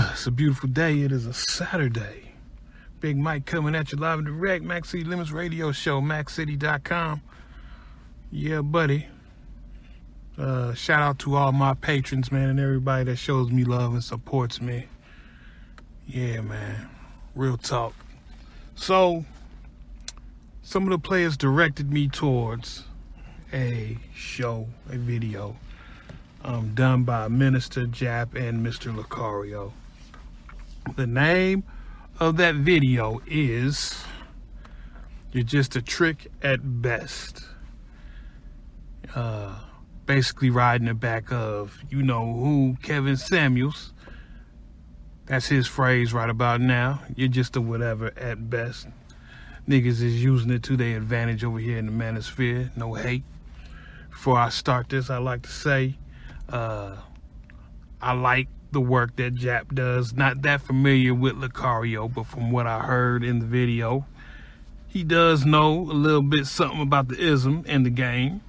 It's a beautiful day. It is a Saturday. Big Mike coming at you live and direct. Max City Limits Radio Show, maxcity.com. Yeah, buddy. Shout out to all my patrons, man, and everybody that shows me love and supports me. Yeah, man. Real talk. So, some of the players directed me towards a video done by Minister Jap and Mr. Lucario. The name of that video is "You're Just a Trick at Best." Basically riding the back of, you know who, Kevin Samuels. That's his phrase right about now. You're just a whatever at best. Niggas is using it to their advantage over here in the manosphere. No hate. Before I start this, I like to say, I like the work that Jap does. Not that familiar with Lucario, but from what I heard in the video, he does know a little bit something about the ism in the game.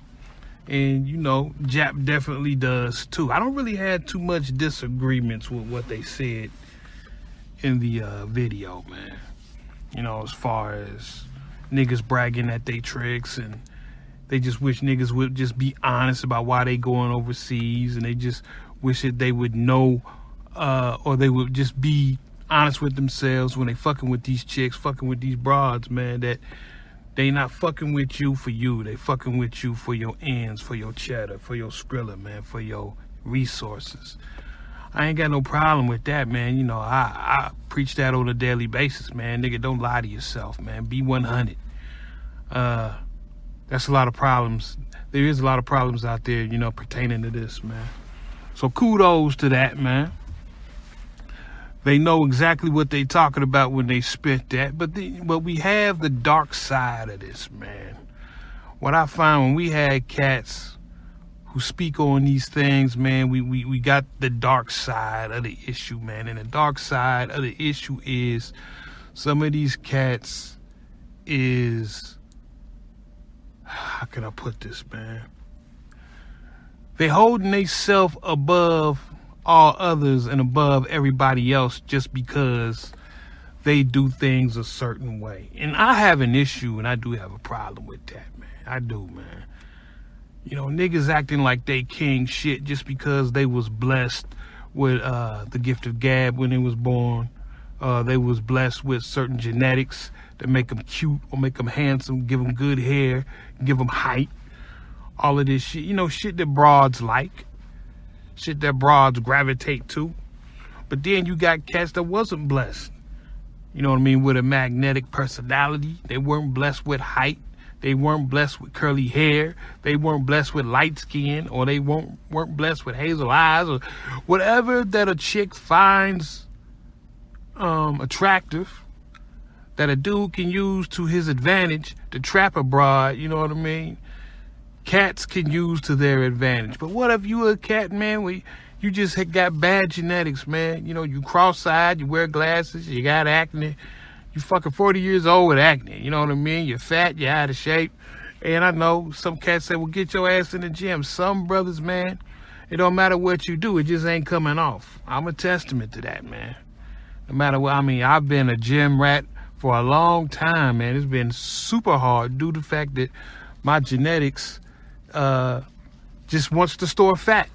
And, you know, Jap definitely does too. I don't really have too much disagreements with what they said in the video, man. You know, as far as niggas bragging at they tricks, and they just wish niggas would just be honest about why they going overseas, and they just wish that they would know, or they would just be honest with themselves when they fucking with these chicks, fucking with these broads, man, that they not fucking with you for you. They fucking with you for your ends, for your cheddar, for your skrilla, man, for your resources. I ain't got no problem with that, man. You know, I preach that on a daily basis, man. Nigga, don't lie to yourself, man. Be 100. That's a lot of problems. There is a lot of problems out there, you know, pertaining to this, man. So kudos to that, man. They know exactly what they talking about when they spit that. But we have the dark side of this, man. What I find when we had cats who speak on these things, man, we got the dark side of the issue, man. And the dark side of the issue is some of these cats is, how can I put this, man? They holding themselves above all others and above everybody else just because they do things a certain way. And I have an issue, and I do have a problem with that, man. I do, man. You know, niggas acting like they king shit just because they was blessed with the gift of gab when they was born. They was blessed with certain genetics that make them cute or make them handsome, give them good hair, give them height. All of this shit, you know, shit that broads like. Shit that broads gravitate to. But then you got cats that wasn't blessed, you know what I mean, with a magnetic personality. They weren't blessed with height. They weren't blessed with curly hair. They weren't blessed with light skin, or they weren't blessed with hazel eyes, or whatever that a chick finds attractive, that a dude can use to his advantage to trap a broad, you know what I mean? Cats can use to their advantage. But what if you a cat, man, where you just got bad genetics, man? You know, you cross-eyed, you wear glasses, you got acne. You fucking 40 years old with acne, you know what I mean? You're fat, you're out of shape. And I know some cats say, well, get your ass in the gym. Some brothers, man, it don't matter what you do, it just ain't coming off. I'm a testament to that, man. No matter what, I mean, I've been a gym rat for a long time, man. It's been super hard due to the fact that my genetics just wants to store fat.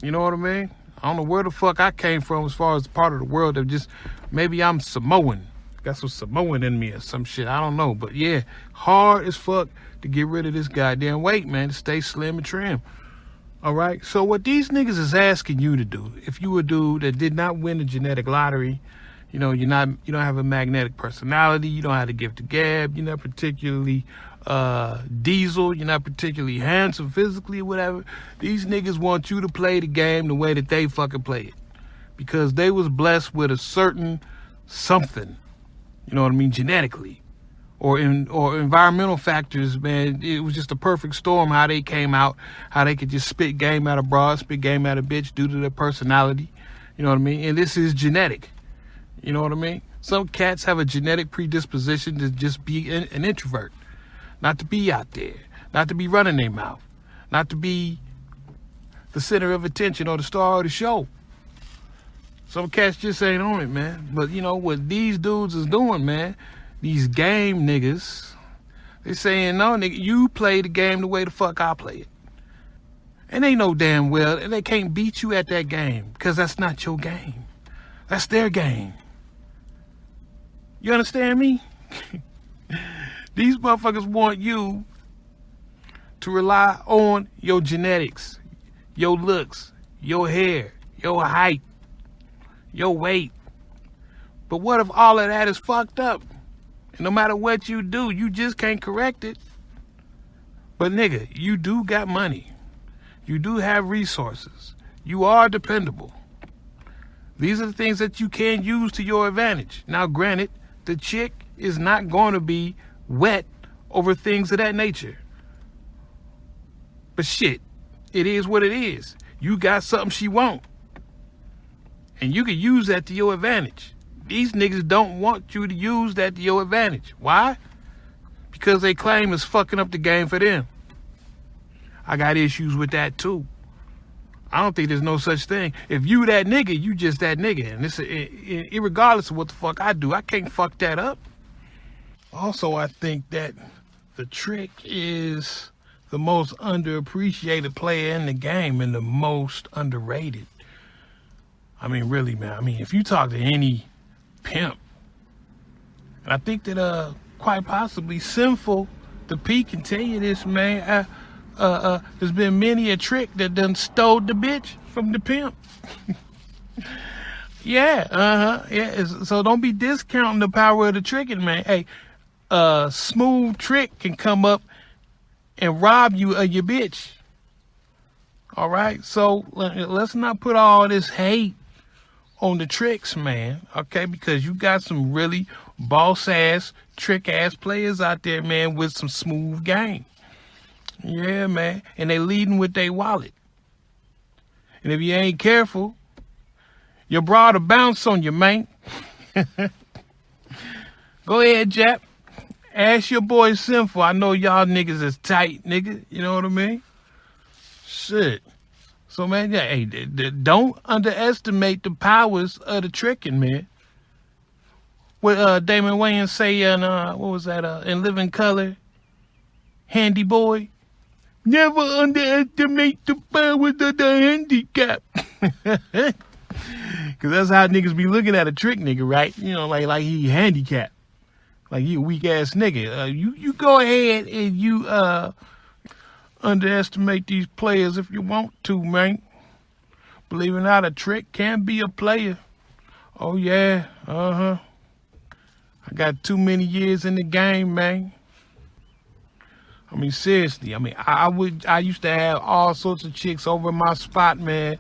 You know what I mean? I don't know where the fuck I came from as far as part of the world of just, maybe I'm Samoan. Got some Samoan in me or some shit. I don't know. But yeah, hard as fuck to get rid of this goddamn weight, man, to stay slim and trim. All right? So what these niggas is asking you to do, if you a dude that did not win the genetic lottery, you know, you don't have a magnetic personality, you don't have the gift of gab, you're not particularly diesel, you're not particularly handsome physically, whatever. These niggas want you to play the game the way that they fucking play it, because they was blessed with a certain something, you know what I mean, genetically, or environmental factors, man. It was just a perfect storm how they came out, how they could just spit game out of broad, spit game out of bitch due to their personality, you know what I mean. And this is genetic, you know what I mean. Some cats have a genetic predisposition to just be an introvert. Not to be out there, not to be running their mouth, not to be the center of attention or the star of the show. Some cats just ain't on it, man. But you know what these dudes is doing, man? These game niggas, they saying, no, nigga, you play the game the way the fuck I play it. And they know damn well they can't beat you at that game because that's not your game. That's their game. You understand me? These motherfuckers want you to rely on your genetics, your looks, your hair, your height, your weight. But what if all of that is fucked up? And no matter what you do, you just can't correct it. But nigga, you do got money. You do have resources. You are dependable. These are the things that you can use to your advantage. Now, granted, the chick is not going to be wet over things of that nature. But shit, it is what it is. You got something she won't. And you can use that to your advantage. These niggas don't want you to use that to your advantage. Why? Because they claim it's fucking up the game for them. I got issues with that too. I don't think there's no such thing. If you that nigga, you just that nigga. And it's irregardless of what the fuck I do, I can't fuck that up. Also, I think that the trick is the most underappreciated player in the game and the most underrated. I mean, really, man. I mean, if you talk to any pimp, and I think that quite possibly Sinful, the P can tell you this, man. There's been many a trick that done stole the bitch from the pimp. Yeah, yeah. So don't be discounting the power of the tricking, man. Hey, smooth trick can come up and rob you of your bitch. All right, so let's not put all this hate on the tricks, man. Okay, because you got some really boss ass, trick ass players out there, man, with some smooth game. Yeah, man, and they leading with their wallet. And if you ain't careful, your broad will bounce on you, man. Go ahead, Jap. Ask your boy Sinful. I know y'all niggas is tight, nigga. You know what I mean? Shit. So, man, yeah, hey, don't underestimate the powers of the tricking, man. What Damon Wayans say in, what was that, in Living Color? Handy boy. Never underestimate the powers of the handicap. Because that's how niggas be looking at a trick nigga, right? You know, like he handicapped. Like he a weak ass nigga. You go ahead and you underestimate these players if you want to, man. Believe it or not, a trick can be a player. Oh yeah, I got too many years in the game, man. I mean, seriously. I mean, I used to have all sorts of chicks over my spot, man,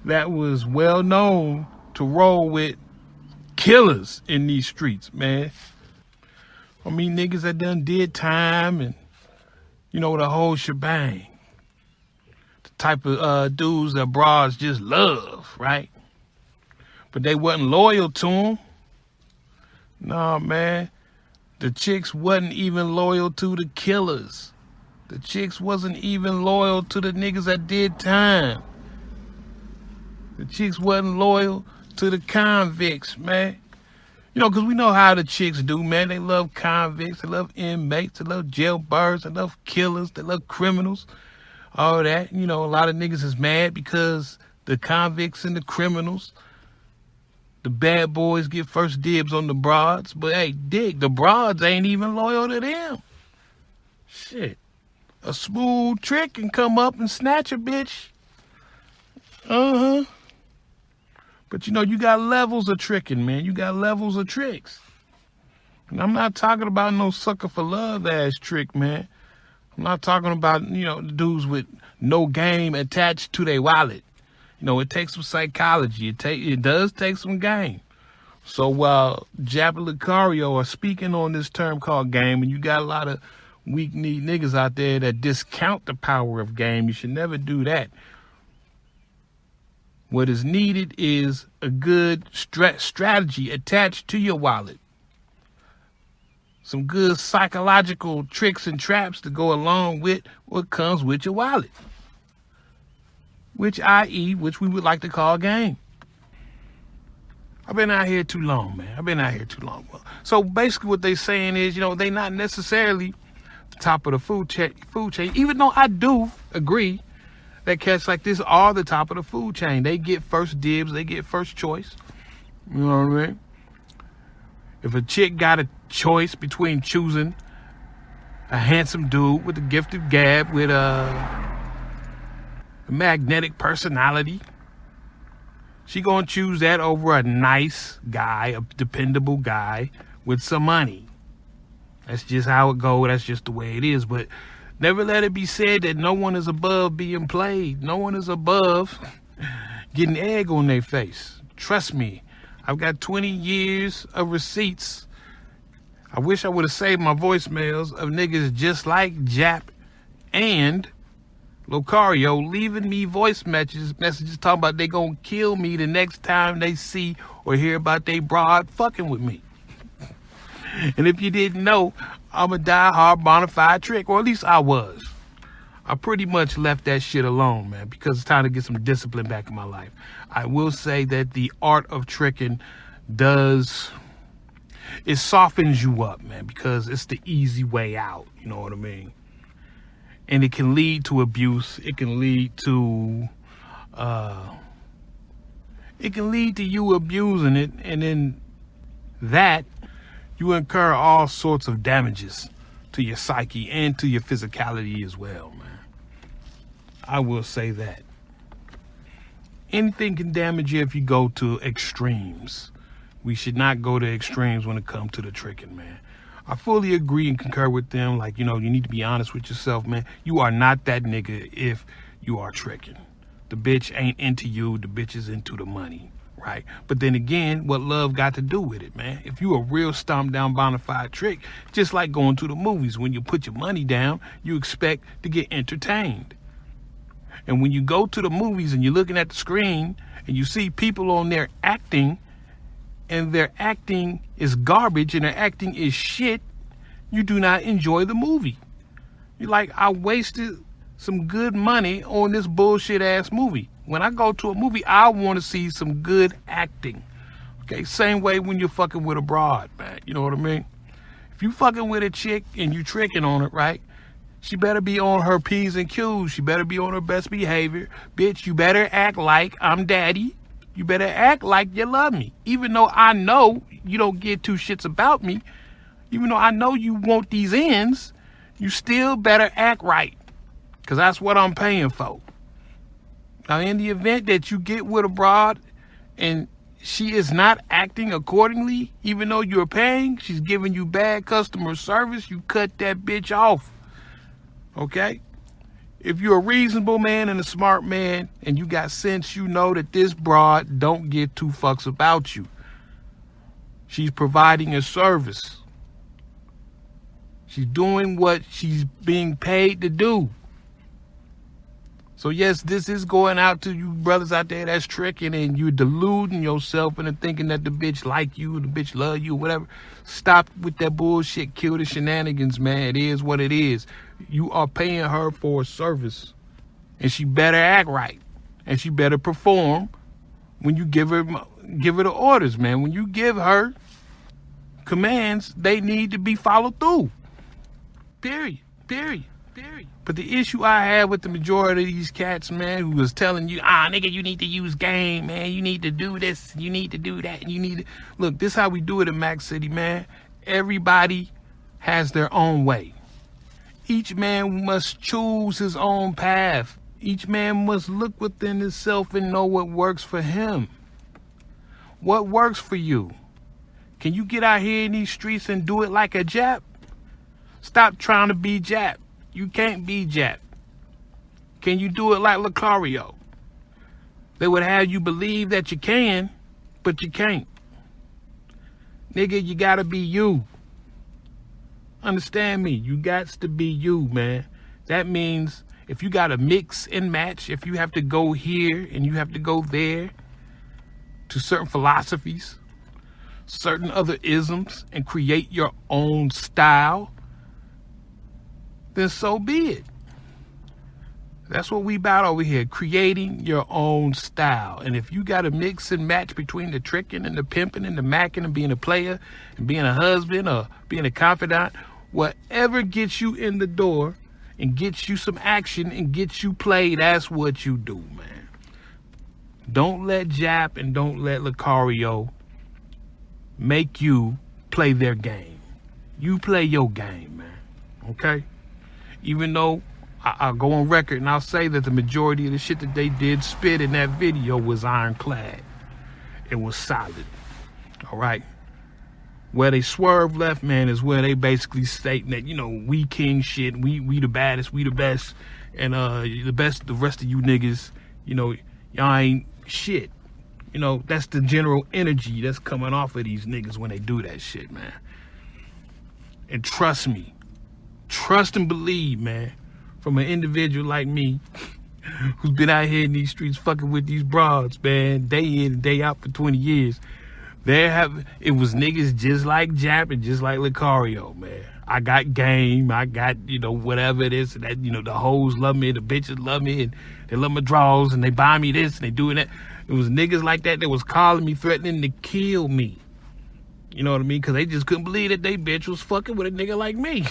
that was well known to roll with killers in these streets, man. I mean, niggas that done did time and, you know, the whole shebang. The type of dudes that broads just love, right? But they wasn't loyal to them. Nah, man. The chicks wasn't even loyal to the killers. The chicks wasn't even loyal to the niggas that did time. The chicks wasn't loyal to the convicts, man. You know, because we know how the chicks do, man. They love convicts, they love inmates, they love jailbirds, they love killers, they love criminals, all that. You know, a lot of niggas is mad because the convicts and the criminals, the bad boys get first dibs on the broads. But hey, dig, the broads ain't even loyal to them. Shit. A smooth trick can come up and snatch a bitch. But you know, you got levels of tricking, man. You got levels of tricks. And I'm not talking about no sucker for love ass trick, man. I'm not talking about, you know, dudes with no game attached to their wallet. You know, it takes some psychology. It does take some game. So while Jap and Lucario are speaking on this term called game, and you got a lot of weak-kneed niggas out there that discount the power of game, you should never do that. What is needed is a good strategy attached to your wallet. Some good psychological tricks and traps to go along with what comes with your wallet. Which we would like to call game. I've been out here too long, man. I've been out here too long. So basically what they saying is, they not necessarily the top of the food chain, even though I do agree that cats like this are the top of the food chain. They get first dibs. They get first choice. You know what I mean? If a chick got a choice between choosing a handsome dude with a gifted gab, with a magnetic personality, she gonna choose that over a nice guy, a dependable guy with some money. That's just how it goes. That's just the way it is. But never let it be said that no one is above being played. No one is above getting egg on their face. Trust me, I've got 20 years of receipts. I wish I would have saved my voicemails of niggas just like Jap and Locario leaving me voice messages talking about they gonna kill me the next time they see or hear about they broad fucking with me. And if you didn't know, I'm a die-hard bona fide trick, or at least I was. I pretty much left that shit alone, man, because it's time to get some discipline back in my life. I will say that the art of tricking it softens you up, man, because it's the easy way out, you know what I mean? And it can lead to abuse. It can lead to you abusing it, and then that you incur all sorts of damages to your psyche and to your physicality as well, man. I will say that. Anything can damage you if you go to extremes. We should not go to extremes when it comes to the tricking, man. I fully agree and concur with them. Like, you need to be honest with yourself, man. You are not that nigga if you are tricking. The bitch ain't into you. The bitch is into the money, right? But then again, what love got to do with it, man? If you a real stomp down bona fide trick, just like going to the movies, when you put your money down, you expect to get entertained. And when you go to the movies and you're looking at the screen and you see people on there acting, and their acting is garbage and their acting is shit, you do not enjoy the movie. You're like, I wasted some good money on this bullshit ass movie. When I go to a movie, I want to see some good acting. Okay, same way when you're fucking with a broad, man. You know what I mean? If you fucking with a chick and you tricking on it, right? She better be on her P's and Q's. She better be on her best behavior. Bitch, you better act like I'm daddy. You better act like you love me. Even though I know you don't give two shits about me, even though I know you want these ends, you still better act right. Because that's what I'm paying for. Now, in the event that you get with a broad and she is not acting accordingly, even though you're paying, she's giving you bad customer service, you cut that bitch off. Okay? If you're a reasonable man and a smart man and you got sense, you know that this broad don't give two fucks about you. She's providing a service. She's doing what she's being paid to do. So yes, this is going out to you brothers out there that's tricking and you're deluding yourself into thinking that the bitch like you, the bitch love you, whatever. Stop with that bullshit. Kill the shenanigans, man. It is what it is. You are paying her for a service, and she better act right, and she better perform when you give her the orders, man. When you give her commands, they need to be followed through. Period. But the issue I have with the majority of these cats, man, who was telling you, nigga, you need to use game, man. You need to do this, you need to do that, and you need to... Look, this is how we do it in Mac City, man. Everybody has their own way. Each man must choose his own path. Each man must look within himself and know what works for him. What works for you? Can you get out here in these streets and do it like a Jap? Stop trying to be Jap. You can't be Jap. Can you do it like Locario? They would have you believe that you can, but you can't. Nigga, you gotta be you. Understand me? You got to be you, man. That means if you got to mix and match, if you have to go here and you have to go there to certain philosophies, certain other isms, and create your own style, then so be it. That's what we about over here, creating your own style. And if you got to mix and match between the tricking and the pimping and the macking and being a player and being a husband or being a confidant, whatever gets you in the door and gets you some action and gets you play, that's what you do, man. Don't let Jap and don't let Lucario make you play their game. You play your game, man. Okay? Even though I'll go on record and I'll say that the majority of the shit that they did spit in that video was ironclad. It was solid. All right? Where they swerve left, man, is where they basically stating that, you know, we king shit, we the baddest, we the best, and the rest of you niggas, you know, y'all ain't shit. You know, that's the general energy that's coming off of these niggas when they do that shit, man. And trust me, trust and believe, man, from an individual like me who's been out here in these streets fucking with these broads, man, day in and day out for 20 years. It was niggas just like Jap and just like Lucario, man. I got game, I got, you know, whatever it is, that, you know, the hoes love me, the bitches love me, and they love my draws, and they buy me this, and they doing that. It was niggas like that was calling me, threatening to kill me. You know what I mean? Because they just couldn't believe that they bitch was fucking with a nigga like me.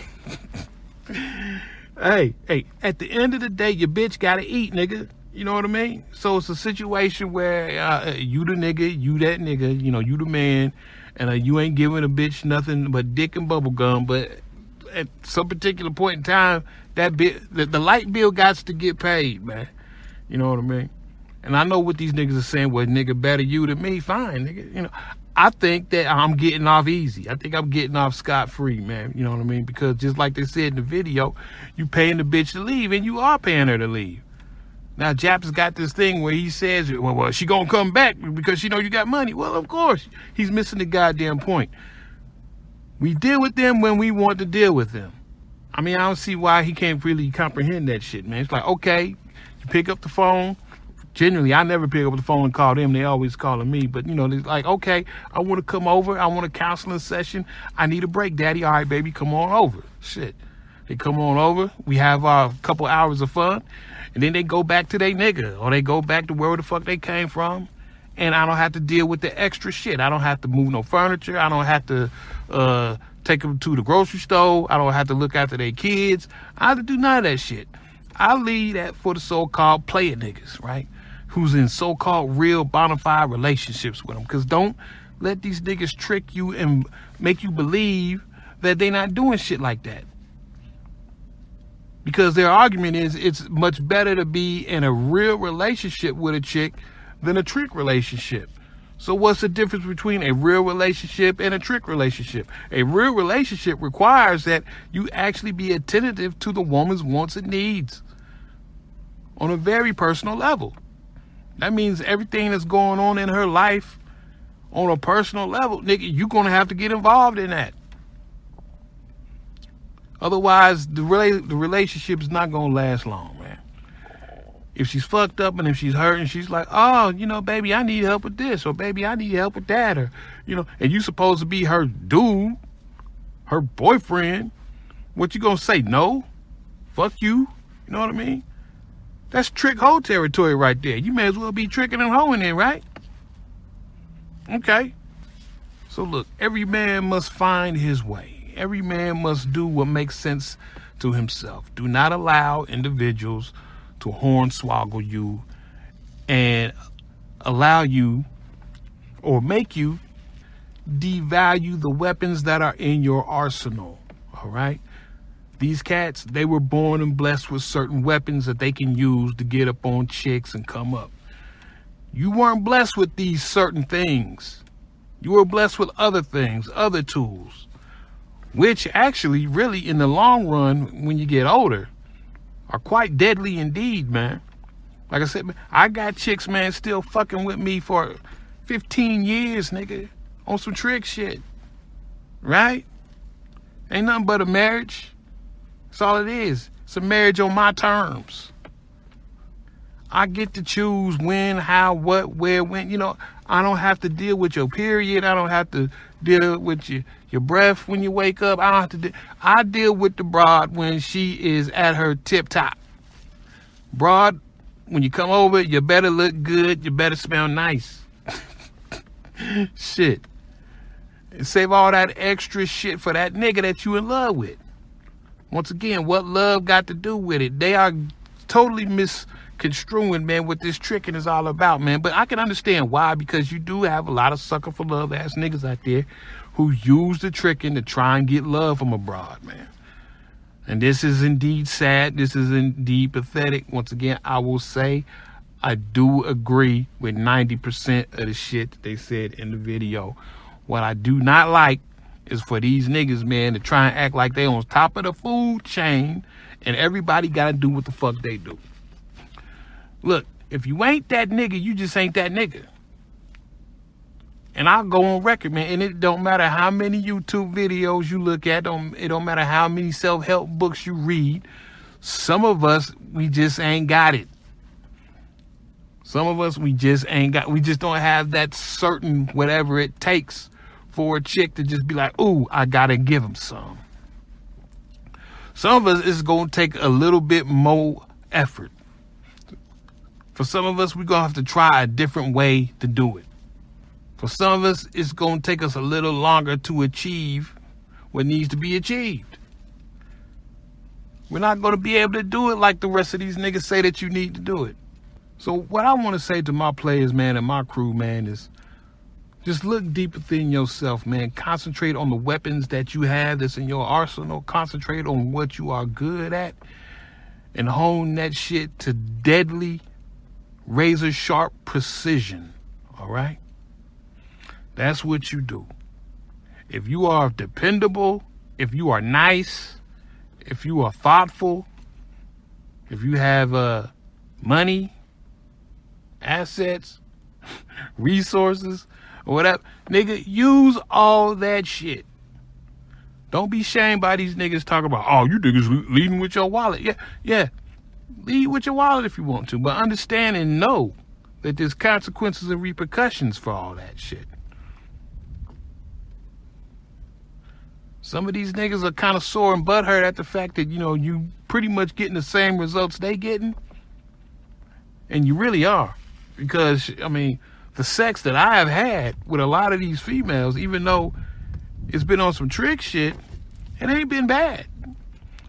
Hey, at the end of the day, your bitch gotta eat, nigga. You know what I mean? So it's a situation where you the nigga, you that nigga, you know, you the man, and you ain't giving a bitch nothing but dick and bubble gum. But at some particular point in time, that the light bill got to get paid, man. You know what I mean? And I know what these niggas are saying. Well, nigga, better you than me. Fine, nigga. You know, I think that I'm getting off easy. I think I'm getting off scot-free, man. You know what I mean? Because just like they said in the video, you paying the bitch to leave, and you are paying her to leave. Now, Jap's got this thing where he says, well, she gonna come back because she know you got money. Well, of course. He's missing the goddamn point. We deal with them when we want to deal with them. I mean, I don't see why he can't really comprehend that shit, man. It's like, okay, you pick up the phone. Generally, I never pick up the phone and call them. They always calling me. But, you know, they're like, okay, I want to come over. I want a counseling session. I need a break, daddy. All right, baby, come on over. Shit. They come on over. We have our couple hours of fun. And then they go back to their nigga. Or they go back to where the fuck they came from. And I don't have to deal with the extra shit. I don't have to move no furniture. I don't have to take them to the grocery store. I don't have to look after their kids. I have to do none of that shit. I leave that for the so-called player niggas, right? Who's in so-called real bona fide relationships with them. Because don't let these niggas trick you and make you believe that they not doing shit like that. Because their argument is it's much better to be in a real relationship with a chick than a trick relationship. So what's the difference between a real relationship and a trick relationship? A real relationship requires that you actually be attentive to the woman's wants and needs on a very personal level. That means everything that's going on in her life on a personal level, nigga, you're going to have to get involved in that. Otherwise, the relationship is not going to last long, man. If she's fucked up and if she's hurting, she's like, oh, you know, baby, I need help with this, or baby, I need help with that, or, you know, and you supposed to be her dude, her boyfriend. What you going to say? No? Fuck you? You know what I mean? That's trick hoe territory right there. You may as well be tricking and hoeing it, right? Okay. So look, every man must find his way. Every man must do what makes sense to himself. Do not allow individuals to hornswoggle you and allow you or make you devalue the weapons that are in your arsenal. All right? These cats, they were born and blessed with certain weapons that they can use to get up on chicks and come up. You weren't blessed with these certain things. You were blessed with other things, other tools, which actually really in the long run, when you get older, are quite deadly indeed, man. Like I said, man, I got chicks, man, still fucking with me for 15 years, nigga, on some trick shit, right? Ain't nothing but a marriage. That's all it is. It's a marriage on my terms. I get to choose when, how, what, where, when. You know, I don't have to deal with your period. I don't have to deal with your breath when you wake up. I deal with the broad when she is at her tip top. Broad, when you come over, you better look good. You better smell nice. Shit. And save all that extra shit for that nigga that you in love with. Once again, what love got to do with it? They are totally misconstruing, man, what this tricking is all about, man. But I can understand why, because you do have a lot of sucker for love ass niggas out there who use the tricking to try and get love from abroad, man. And this is indeed sad. This is indeed pathetic. Once again, I will say I do agree with 90% of the shit that they said in the video. What I do not like is for these niggas, man, to try and act like they on top of the food chain and everybody got to do what the fuck they do. Look, if you ain't that nigga, you just ain't that nigga. And I'll go on record, man, and it don't matter how many YouTube videos you look at, it don't matter how many self-help books you read. Some of us, we just ain't got it. Some of us, we just don't have that certain whatever it takes for a chick to just be like, ooh, I gotta give him some. Some of us, it's gonna take a little bit more effort. For some of us, we're gonna have to try a different way to do it. For some of us, it's going to take us a little longer to achieve what needs to be achieved. We're not going to be able to do it like the rest of these niggas say that you need to do it. So what I want to say to my players, man, and my crew, man, is just look deep within yourself, man. Concentrate on the weapons that you have that's in your arsenal. Concentrate on what you are good at and hone that shit to deadly, razor-sharp precision, all right? That's what you do. If you are dependable, if you are nice, if you are thoughtful, if you have money, assets, resources, or whatever, nigga, use all that shit. Don't be shamed by these niggas talking about, oh, you niggas leading with your wallet. Yeah, lead with your wallet if you want to, but understand and know that there's consequences and repercussions for all that shit. Some of these niggas are kind of sore and butthurt at the fact that, you know, you pretty much getting the same results they getting. And you really are. Because, I mean, the sex that I have had with a lot of these females, even though it's been on some trick shit, it ain't been bad.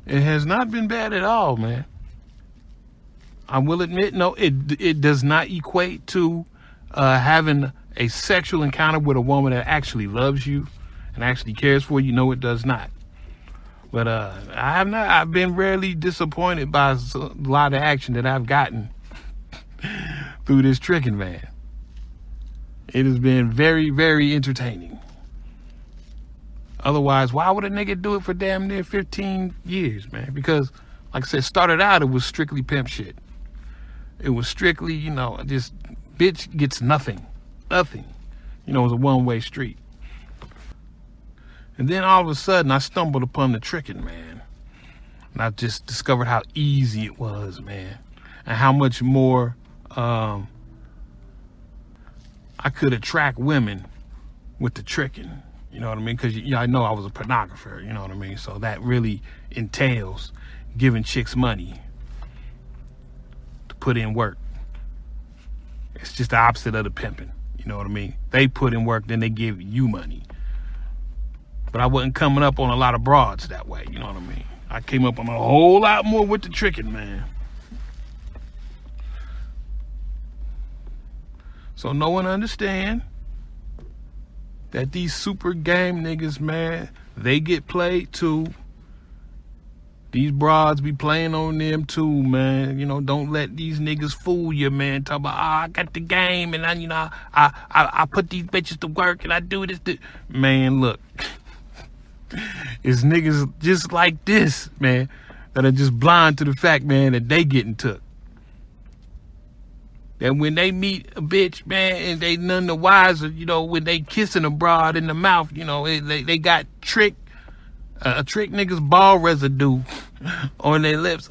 It has not been bad at all, man. I will admit, no, it does not equate to having a sexual encounter with a woman that actually loves you and actually cares for you. No, it does not. But I've been rarely disappointed by a lot of action that I've gotten through this tricking, man. It has been very, very entertaining. Otherwise, why would a nigga do it for damn near 15 years, man? Because, like I said, started out, it was strictly pimp shit. It was strictly, you know, just bitch gets nothing. Nothing. You know, it was a one-way street. And then all of a sudden, I stumbled upon the tricking, man. And I just discovered how easy it was, man. And how much more I could attract women with the tricking. You know what I mean? Because I know I was a pornographer, you know what I mean? So that really entails giving chicks money to put in work. It's just the opposite of the pimping, you know what I mean? They put in work, then they give you money. But I wasn't coming up on a lot of broads that way, you know what I mean? I came up on a whole lot more with the tricking, man. So no one understand that these super game niggas, man, they get played too. These broads be playing on them too, man. You know, don't let these niggas fool you, man. Talk about, I got the game and I put these bitches to work and I do this. Man, look. It's niggas just like this, man, that are just blind to the fact, man, that they getting took. That when they meet a bitch, man, and they none the wiser, you know, when they kissing a broad in the mouth, you know, they got trick niggas ball residue on their lips.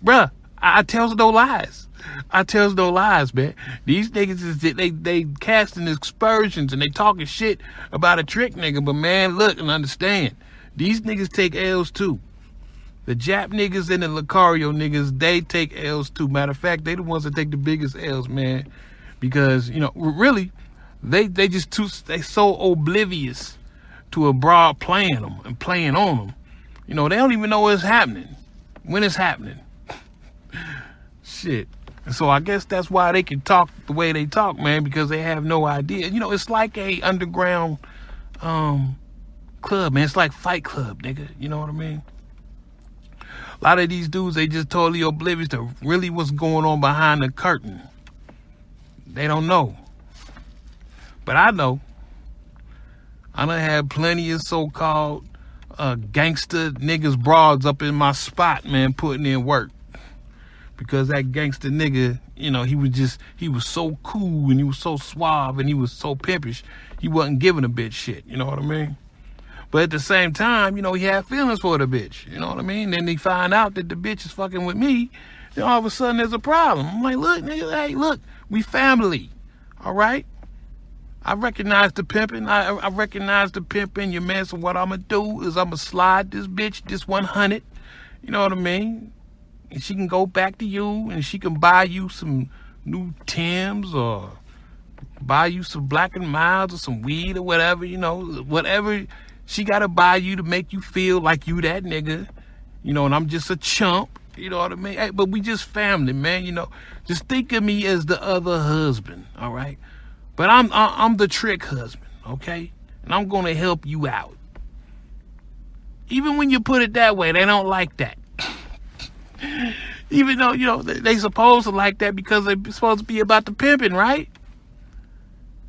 Bruh, I tells no lies. I tells no lies, man. These niggas is they casting aspersions and they talking shit about a trick nigga, but man, look and understand. These niggas take L's too. The Jap niggas and the Lucario niggas, they take L's too. Matter of fact, they the ones that take the biggest L's, man. Because, you know, really, they so oblivious to a broad playing them and playing on them. You know, they don't even know what's happening, when it's happening. Shit. And so I guess that's why they can talk the way they talk, man, because they have no idea. You know, it's like a underground club, man. It's like Fight Club, nigga. You know what I mean? A lot of these dudes, they just totally oblivious to really what's going on behind the curtain. They don't know. But I know. I done had plenty of so-called gangster niggas broads up in my spot, man, putting in work. Because that gangster nigga, you know, he was so cool and he was so suave and he was so pimpish, he wasn't giving a bitch shit, you know what I mean? But at the same time, you know, he had feelings for the bitch, you know what I mean? Then he find out that the bitch is fucking with me, then all of a sudden there's a problem. I'm like, look, nigga, hey, look, we family, all right? I recognize the pimping. I recognize the pimping, your man. So what I'm going to do is I'm going to slide this bitch, this 100, you know what I mean? And she can go back to you and she can buy you some new Timbs or buy you some Black and Milds or some weed or whatever, you know, whatever she got to buy you to make you feel like you that nigga, you know, and I'm just a chump, you know what I mean? Hey, but we just family, man, you know. Just think of me as the other husband, all right? But I'm the trick husband, okay? And I'm going to help you out. Even when you put it that way, they don't like that. Even though, you know, they supposed to like that because they're supposed to be about the pimping, right?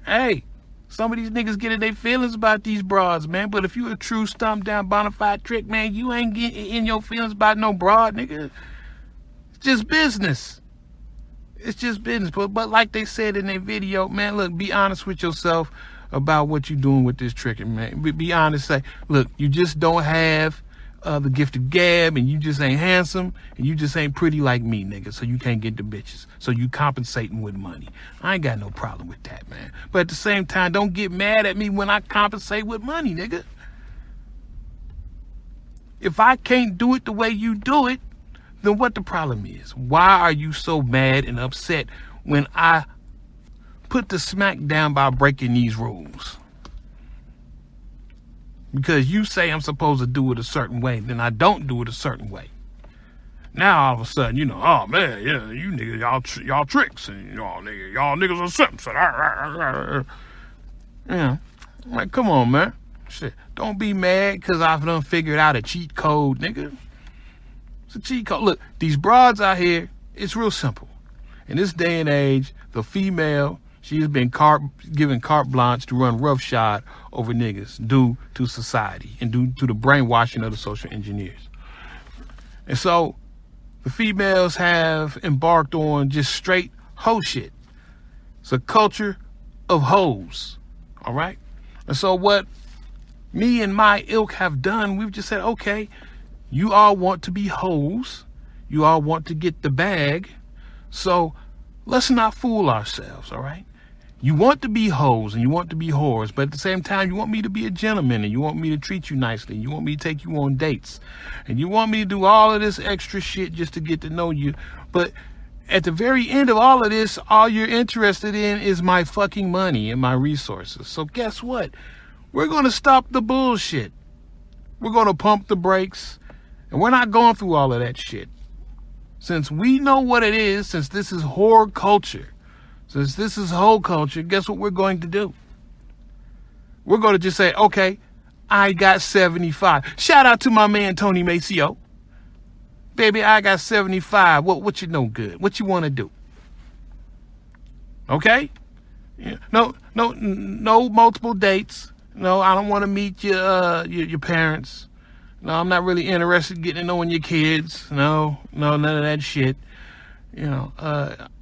Hey, some of these niggas getting their feelings about these broads, man. But if you a true stomp down bona fide trick, man, you ain't getting in your feelings about no broad, nigga. It's just business. It's just business. But like they said in their video, man, look, be honest with yourself about what you're doing with this tricking, man. Be honest, say, look, you just don't have the gift of gab, and you just ain't handsome, and you just ain't pretty like me, nigga, so you can't get the bitches. So you compensating with money. I ain't got no problem with that, man. But at the same time, don't get mad at me when I compensate with money, nigga. If I can't do it the way you do it, then what the problem is? Why are you so mad and upset when I put the smack down by breaking these rules? Because you say I'm supposed to do it a certain way, then I don't do it a certain way. Now all of a sudden, you know, oh man, yeah, you niggas, y'all tricks, and y'all niggas are simps. Yeah, like, come on, man. Shit, don't be mad because I've done figured out a cheat code, nigga. It's a cheat code. Look, these broads out here, it's real simple. In this day and age, the female, she has been given carte blanche to run roughshod over niggas due to society and due to the brainwashing of the social engineers. And so the females have embarked on just straight hoe shit. It's a culture of hoes, all right? And so what me and my ilk have done, we've just said, okay, you all want to be hoes. You all want to get the bag. So let's not fool ourselves, all right? You want to be hoes and you want to be whores, but at the same time, you want me to be a gentleman and you want me to treat you nicely. You want me to take you on dates and you want me to do all of this extra shit just to get to know you. But at the very end of all of this, all you're interested in is my fucking money and my resources. So guess what? We're going to stop the bullshit. We're going to pump the brakes and we're not going through all of that shit. Since we know what it is, since this is whore culture, since this is whole culture, guess what we're going to do? We're going to just say, okay, I got 75. Shout out to my man, Tony Maceo. Baby, I got 75. What you know good? What you want to do? Okay? Yeah. No multiple dates. No, I don't want to meet your parents. No, I'm not really interested in getting to knowing your kids. No, none of that shit. You know,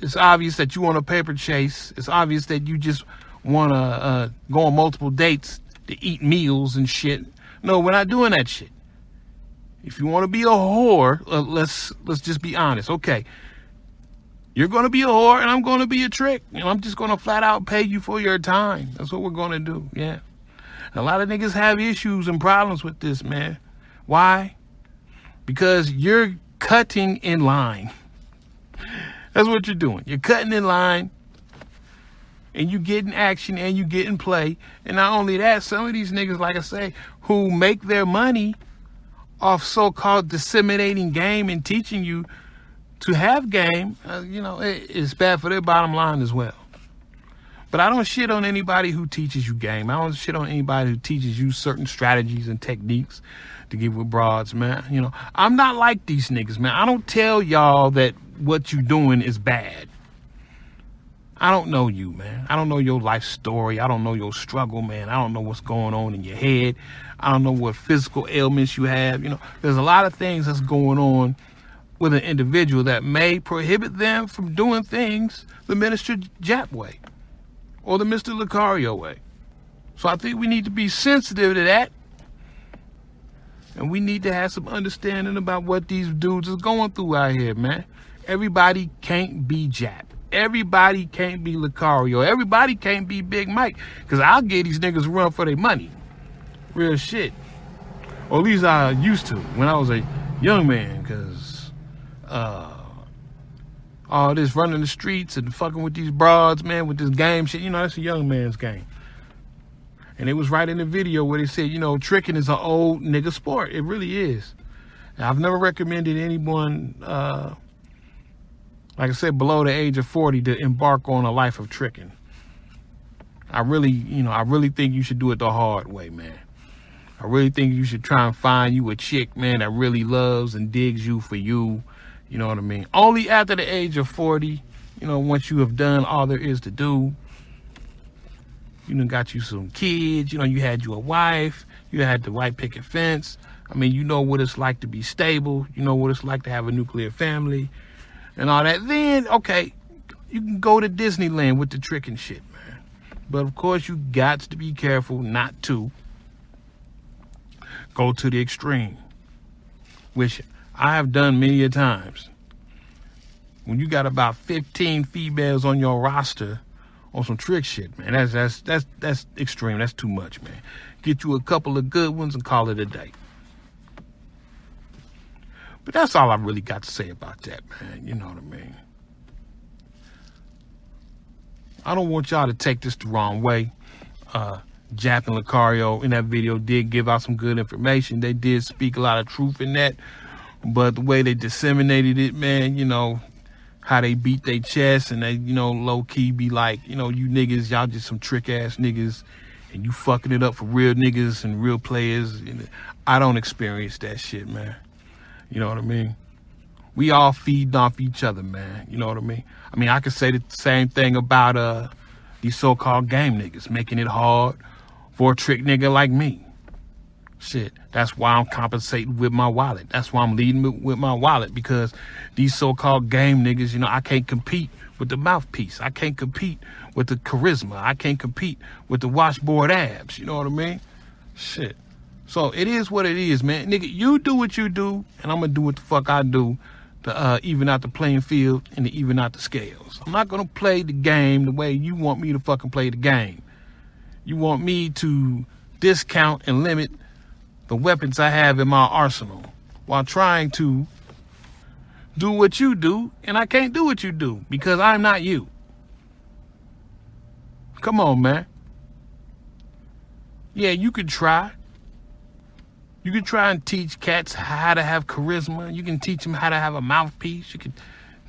it's obvious that you want a paper chase. It's obvious that you just want to go on multiple dates to eat meals and shit. No, we're not doing that shit. If you want to be a whore, let's just be honest. Okay, you're going to be a whore and I'm going to be a trick. And I'm just going to flat out pay you for your time. That's what we're going to do, yeah. And a lot of niggas have issues and problems with this, man. Why? because you're cutting in line. That's what you're doing. You're cutting in line, and you getting action, and you getting play. And not only that, some of these niggas, like I say, who make their money off so-called disseminating game and teaching you to have game, it's bad for their bottom line as well. But I don't shit on anybody who teaches you game. I don't shit on anybody who teaches you certain strategies and techniques to get with broads, man. I'm not like these niggas, man. I don't tell y'all that what you doing is bad. I don't know you, man. I don't know your life story. I don't know your struggle, man. I don't know what's going on in your head. I don't know what physical ailments you have. There's a lot of things that's going on with an individual that may prohibit them from doing things the Minister Jap way or the Mr. Lucario way. So I think we need to be sensitive to that. And we need to have some understanding about what these dudes is going through out here, man. Everybody can't be Jap. Everybody can't be Lucario. Everybody can't be Big Mike. Because I'll give these niggas a run for their money. Real shit. Or at least I used to when I was a young man. Because all this running the streets and fucking with these broads, man, with this game shit, that's a young man's game. And it was right in the video where they said, tricking is an old nigga sport. It really is. And I've never recommended anyone, like I said, below the age of 40 to embark on a life of tricking. I really think you should do it the hard way, man. I really think you should try and find you a chick, man, that really loves and digs you for you. You know what I mean? Only after the age of 40, once you have done all there is to do, you done got you some kids, you had you a wife, you had the white picket fence. I mean, you know what it's like to be stable. You know what it's like to have a nuclear family and all that. Then, okay, you can go to Disneyland with the trick and shit, man. But of course, you got to be careful not to go to the extreme, which I have done many a times. When you got about 15 females on your roster on some trick shit, man, that's extreme. That's too much, man. Get you a couple of good ones and call it a day. But that's all I really got to say about that, man. You know what I mean? I don't want y'all to take this the wrong way. Jap and Lucario in that video did give out some good information. They did speak a lot of truth in that. But the way they disseminated it, man, how they beat their chest and they, low-key be like, you niggas, y'all just some trick-ass niggas and you fucking it up for real niggas and real players. I don't experience that shit, man. You know what I mean? We all feed off each other, man. You know what I mean? I mean, I could say the same thing about these so-called game niggas, making it hard for a trick nigga like me. Shit, that's why I'm compensating with my wallet. That's why I'm leading with my wallet, because these so-called game niggas, I can't compete with the mouthpiece. I can't compete with the charisma. I can't compete with the washboard abs. You know what I mean? Shit. So it is what it is, man. Nigga, you do what you do, and I'm going to do what the fuck I do to even out the playing field and to even out the scales. I'm not going to play the game the way you want me to fucking play the game. You want me to discount and limit the weapons I have in my arsenal while trying to do what you do, and I can't do what you do because I'm not you. Come on, man. Yeah, you could try. You can try and teach cats how to have charisma. You can teach them how to have a mouthpiece. You can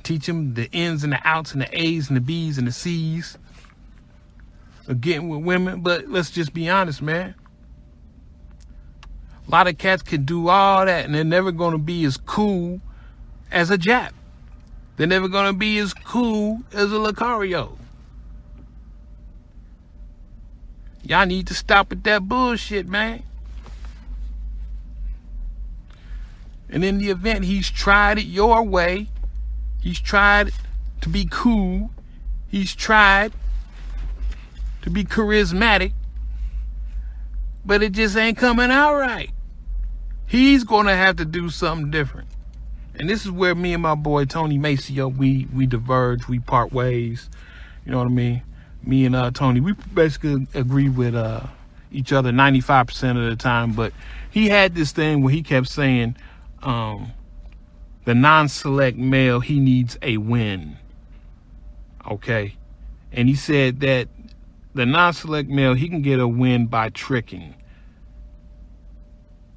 teach them the ins and the outs and the A's and the B's and the C's of getting with women. But let's just be honest, man. A lot of cats can do all that, and they're never going to be as cool as a Jap. They're never going to be as cool as a Lucario. Y'all need to stop with that bullshit, man. And in the event he's tried it your way, he's tried to be cool, he's tried to be charismatic, but it just ain't coming out right. He's gonna have to do something different. And this is where me and my boy Tony Maceo, we diverge, we part ways. You know what I mean? Me and Tony, we basically agree with each other 95% of the time, but he had this thing where he kept saying, the non-select male, he needs a win. Okay? And he said that the non-select male, he can get a win by tricking.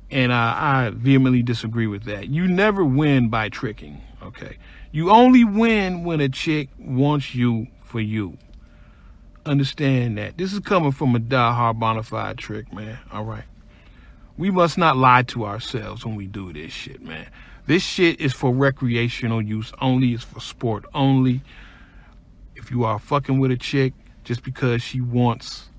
And I vehemently disagree with that. You never win by tricking, okay? You only win when a chick wants you for you. Understand that. This is coming from a die-hard bona fide trick, man. All right? We must not lie to ourselves when we do this shit, man. This shit is for recreational use only. It's for sport only. If you are fucking with a chick just because she wants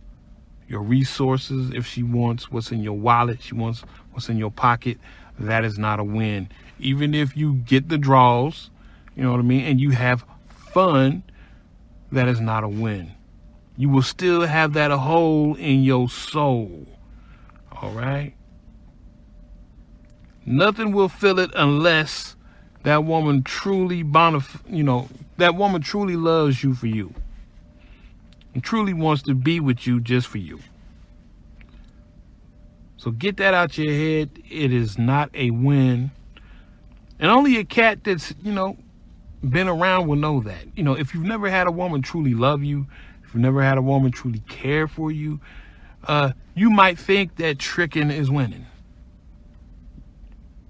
your resources, if she wants what's in your wallet, she wants what's in your pocket, that is not a win. Even if you get the draws, you know what I mean, and you have fun, that is not a win. You will still have that hole in your soul. All right? Nothing will fill it unless that woman truly that woman truly loves you for you and truly wants to be with you just for you. So get that out your head. It is not a win. And only a cat that's, been around will know that. If you've never had a woman truly love you, if you've never had a woman truly care for you, you might think that tricking is winning.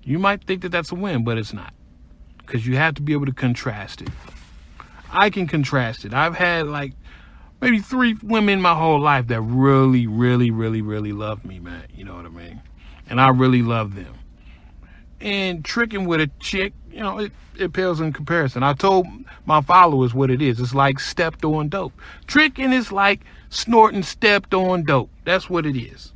You might think that that's a win, but it's not. Because you have to be able to contrast it. I can contrast it. I've had maybe 3 women my whole life that really, really, really, really loved me, man. You know what I mean? And I really love them. And tricking with a chick, it pales in comparison. I told my followers what it is. It's like stepped on dope. Tricking is like snorting stepped on dope. That's what it is.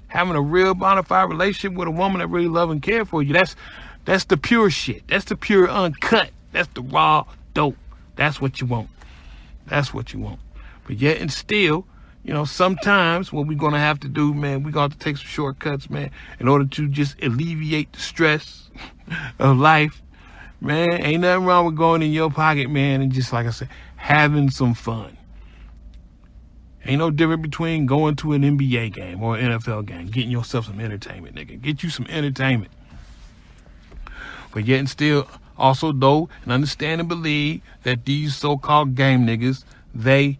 Having a real bona fide relationship with a woman that really love and care for you, that's the pure shit. That's the pure uncut. That's the raw dope. That's what you want. That's what you want. But yet and still, sometimes what we're going to have to do, man, we're going to have to take some shortcuts, man, in order to just alleviate the stress of life. Man, ain't nothing wrong with going in your pocket, man, and just, like I said, having some fun. Ain't no difference between going to an NBA game or an NFL game, getting yourself some entertainment, nigga. Get you some entertainment. But yet and still, also though, and understand and believe that these so-called game niggas, they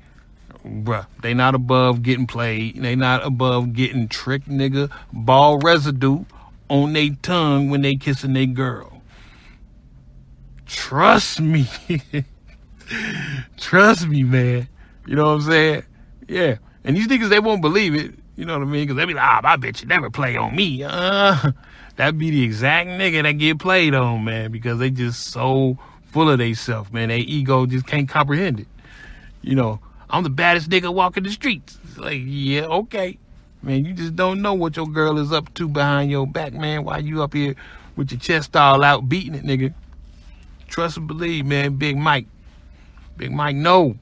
not above getting played. They not above getting tricked, nigga. Ball residue on their tongue when they kissing their girl. Trust me. Trust me, man. You know what I'm saying? Yeah. And these niggas, they won't believe it. You know what I mean? Because they be like, I bet you never play on me. That'd be the exact nigga that get played on, man, because they just so full of theyself, man. Their ego just can't comprehend it. I'm the baddest nigga walking the streets. It's like, yeah, okay. Man, you just don't know what your girl is up to behind your back, man, while you up here with your chest all out beating it, nigga. Trust and believe, man. Big Mike. Big Mike, no.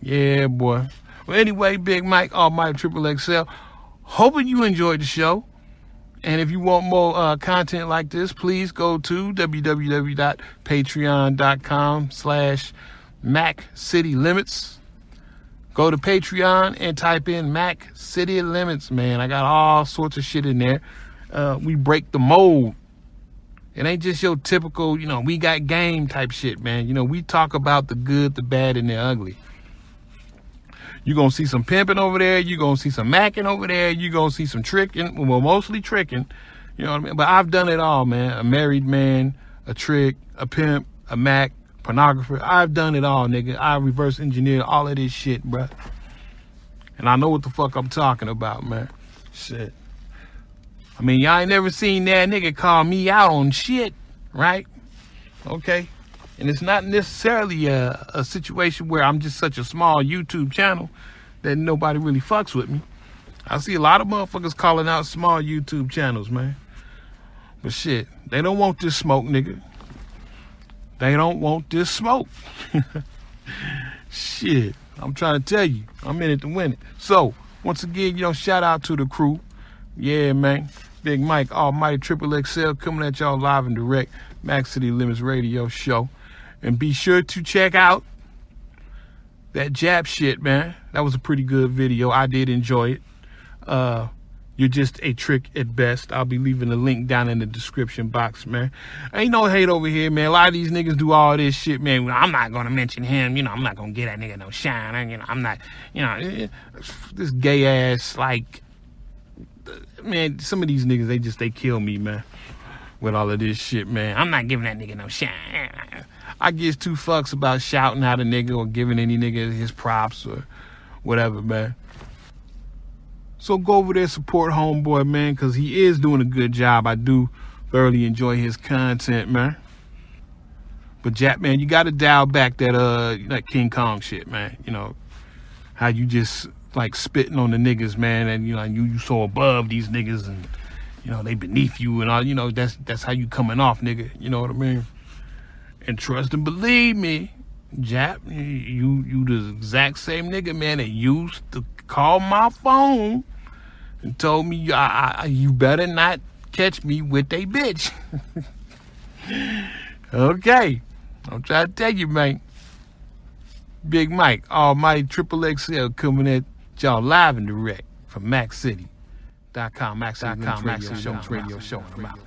Yeah, boy. Well, anyway, Big Mike, Almighty Triple XL. Hoping you enjoyed the show. And if you want more content like this, please go to www.patreon.com/MacCityLimits. Go to Patreon and type in Mac City Limits, man. I got all sorts of shit in there. We break the mold. It ain't just your typical, we got game type shit, man. We talk about the good, the bad, and the ugly. You're going to see some pimping over there. You're going to see some macking over there. You're going to see some tricking. Well, mostly tricking. You know what I mean? But I've done it all, man. A married man, a trick, a pimp, a mac, pornographer. I've done it all, nigga. I reverse engineered all of this shit, bruh. And I know what the fuck I'm talking about, man. Shit. I mean, y'all ain't never seen that nigga call me out on shit, right? Okay. And it's not necessarily a situation where I'm just such a small YouTube channel that nobody really fucks with me. I see a lot of motherfuckers calling out small YouTube channels, man. But shit, they don't want this smoke, nigga. They don't want this smoke. Shit, I'm trying to tell you, I'm in it to win it. So, once again, shout out to the crew. Yeah, man. Big Mike, Almighty Triple XL, coming at y'all live and direct. Mac City Limits Radio Show. And be sure to check out that Jap shit, man. That was a pretty good video. I did enjoy it. You're just a trick at best. I'll be leaving the link down in the description box, man. Ain't no hate over here, man. A lot of these niggas do all this shit, man. I'm not gonna mention him, I'm not gonna get that nigga no shine. I'm not, this gay ass, like, man, some of these niggas, they kill me, man, with all of this shit, man. I'm not giving that nigga no shine. I give two fucks about shouting out a nigga or giving any nigga his props or whatever, man. So go over there, support homeboy, man, because he is doing a good job. I do thoroughly enjoy his content, man. But Jack, man, you got to dial back that King Kong shit, man. How you just like spitting on the niggas, man, and you so above these niggas, and they beneath you and all. That's how you coming off, nigga. You know what I mean? And trust and believe me, Jap, you the exact same nigga, man, that used to call my phone and told me you better not catch me with a bitch. Okay, I'm trying to tell you, man. Big Mike, almighty Triple XL, coming at y'all live and direct from MaxCity.com, MaxCity Radio Show. I'm out.